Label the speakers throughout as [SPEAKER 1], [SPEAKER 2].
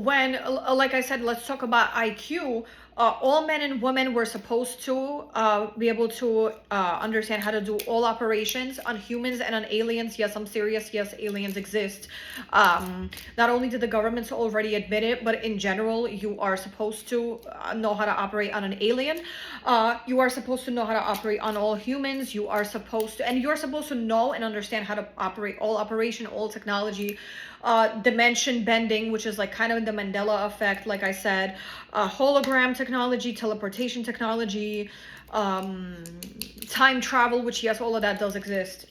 [SPEAKER 1] when, like I said, let's talk about IQ. All men and women were supposed to be able to understand how to do all operations on humans and on aliens. Yes, I'm serious. Yes, aliens exist. Not only did the governments already admit it, but in general, you are supposed to know how to operate on an alien. You are supposed to know how to operate on all humans. You are supposed to, and you're supposed to know and understand how to operate all operation, all technology. Dimension bending, which is like kind of the Mandela effect, like I said, hologram technology, teleportation technology, time travel, which yes, all of that does exist.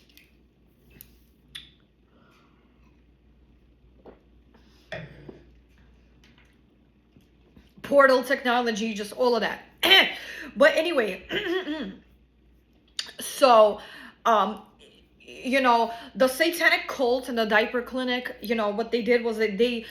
[SPEAKER 1] Portal technology, just all of that. But anyway, so you know, the satanic cult and the diaper clinic, you know, what they did was that they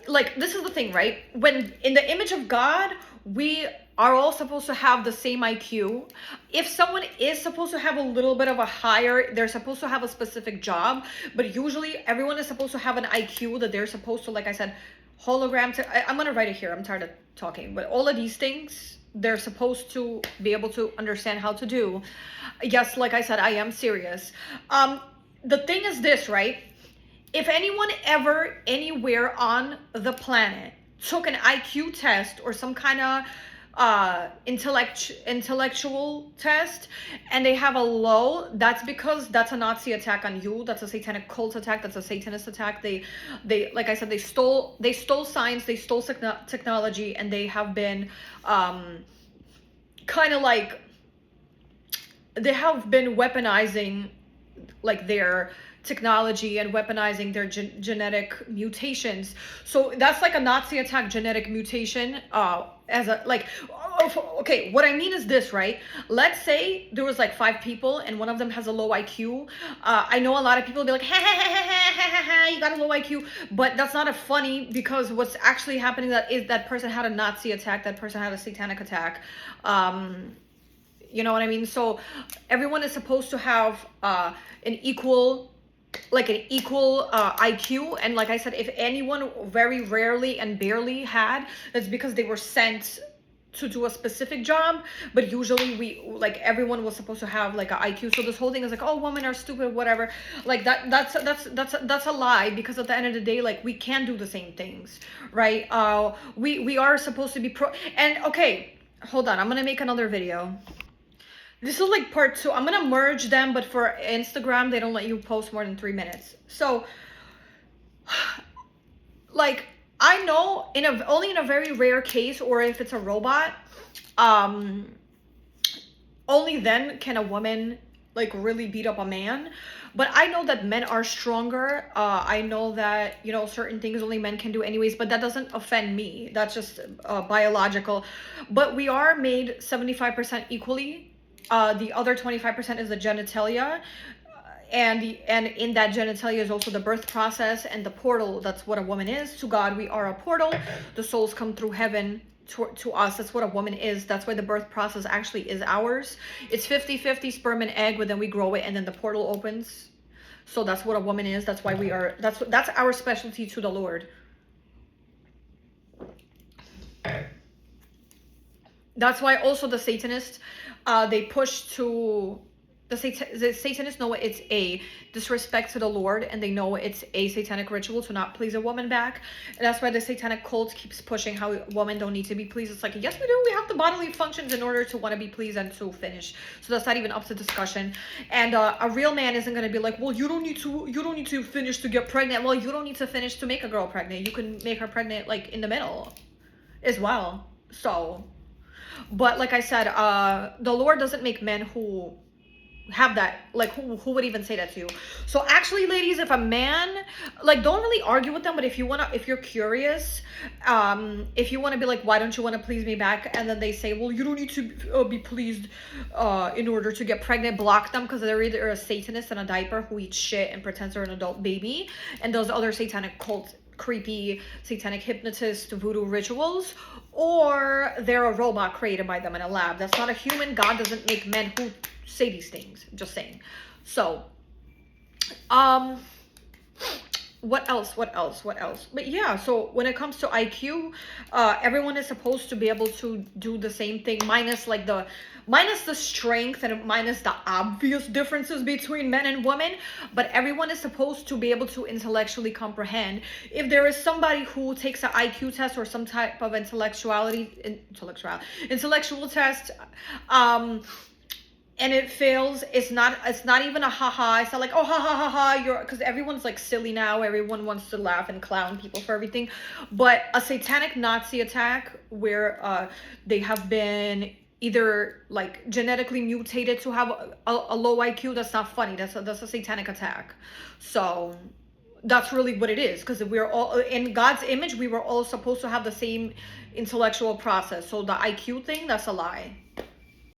[SPEAKER 1] like, this is the thing, right? When in the image of God, we are all supposed to have the same IQ. If someone is supposed to have a little bit of a higher, they're supposed to have a specific job, but usually everyone is supposed to have an IQ that they're supposed to, like I said, hologram I'm gonna write it here, I'm tired of talking, but all of these things they're supposed to be able to understand how to do. Yes, like I said, I am serious. The thing is this, right? If anyone ever anywhere on the planet took an IQ test or some kind of intellectual test and they have a low, that's because that's a Nazi attack on you. That's a satanic cult attack. That's a satanist attack. They like I said, they stole science, they stole technology, and they have been kind of like, they have been weaponizing like their technology and weaponizing their genetic mutations. So that's like a Nazi attack, genetic mutation, as a like, okay, what I mean is this, right? Let's say there was like 5 people and one of them has a low IQ. I know a lot of people will be like, ha ha ha ha ha ha ha, you got a low IQ, but that's not a funny, because what's actually happening that is that person had a Nazi attack, that person had a satanic attack. You know what I mean? So everyone is supposed to have an equal IQ. And like I said, if anyone very rarely and barely had, that's because they were sent to do a specific job. But usually everyone was supposed to have like an IQ. So this whole thing is like, oh, women are stupid, whatever. Like that's a lie, because at the end of the day, like, we can do the same things, right? We are supposed to be and okay, hold on, I'm gonna make another video. This is like part 2. I'm gonna merge them, but for Instagram, they don't let you post more than 3 minutes. So, like, I know only in a very rare case, or if it's a robot, only then can a woman like really beat up a man. But I know that men are stronger. I know that, you know, certain things only men can do anyways, but that doesn't offend me. That's just biological. But we are made 75% equally. The other 25% is the genitalia, and in that genitalia is also the birth process and the portal. That's what a woman is to God. We are a portal. The souls come through heaven to us. That's what a woman is. That's why the birth process actually is ours. It's 50-50 sperm and egg, but then we grow it and then the portal opens. So that's what a woman is. That's why we are, that's our specialty to the Lord. That's why also the Satanists, they push to, the Satanists know it's a disrespect to the Lord, and they know it's a satanic ritual to not please a woman back. And that's why the satanic cult keeps pushing how women don't need to be pleased. It's like, yes, we do. We have the bodily functions in order to want to be pleased and to finish. So that's not even up to discussion. And a real man isn't going to be like, well, you don't need to finish to get pregnant. Well, you don't need to finish to make a girl pregnant. You can make her pregnant like in the middle as well. So, but like I said, the Lord doesn't make men who have that, like, who would even say that to you. So actually, ladies, if a man, like, don't really argue with them, but if you're curious, if you want to be like, why don't you want to please me back, and then they say, well, you don't need to be pleased in order to get pregnant, block them, because they're either a Satanist in a diaper who eats shit and pretends they're an adult baby, and those other satanic cult, creepy satanic hypnotist voodoo rituals, or they're a robot created by them in a lab. That's not a human. God doesn't make men who say these things. I'm just saying. So what else? But yeah, so when it comes to IQ, everyone is supposed to be able to do the same thing, minus the strength and minus the obvious differences between men and women. But everyone is supposed to be able to intellectually comprehend. If there is somebody who takes an IQ test or some type of intellectual test, and it fails, it's not even a haha. It's not like, oh, ha ha ha ha, you're, because everyone's like silly now, everyone wants to laugh and clown people for everything. But a satanic Nazi attack where they have been either like genetically mutated to have a low IQ, that's not funny. That's a satanic attack. So that's really what it is, because we're all in God's image. We were all supposed to have the same intellectual process. So the IQ thing, that's a lie.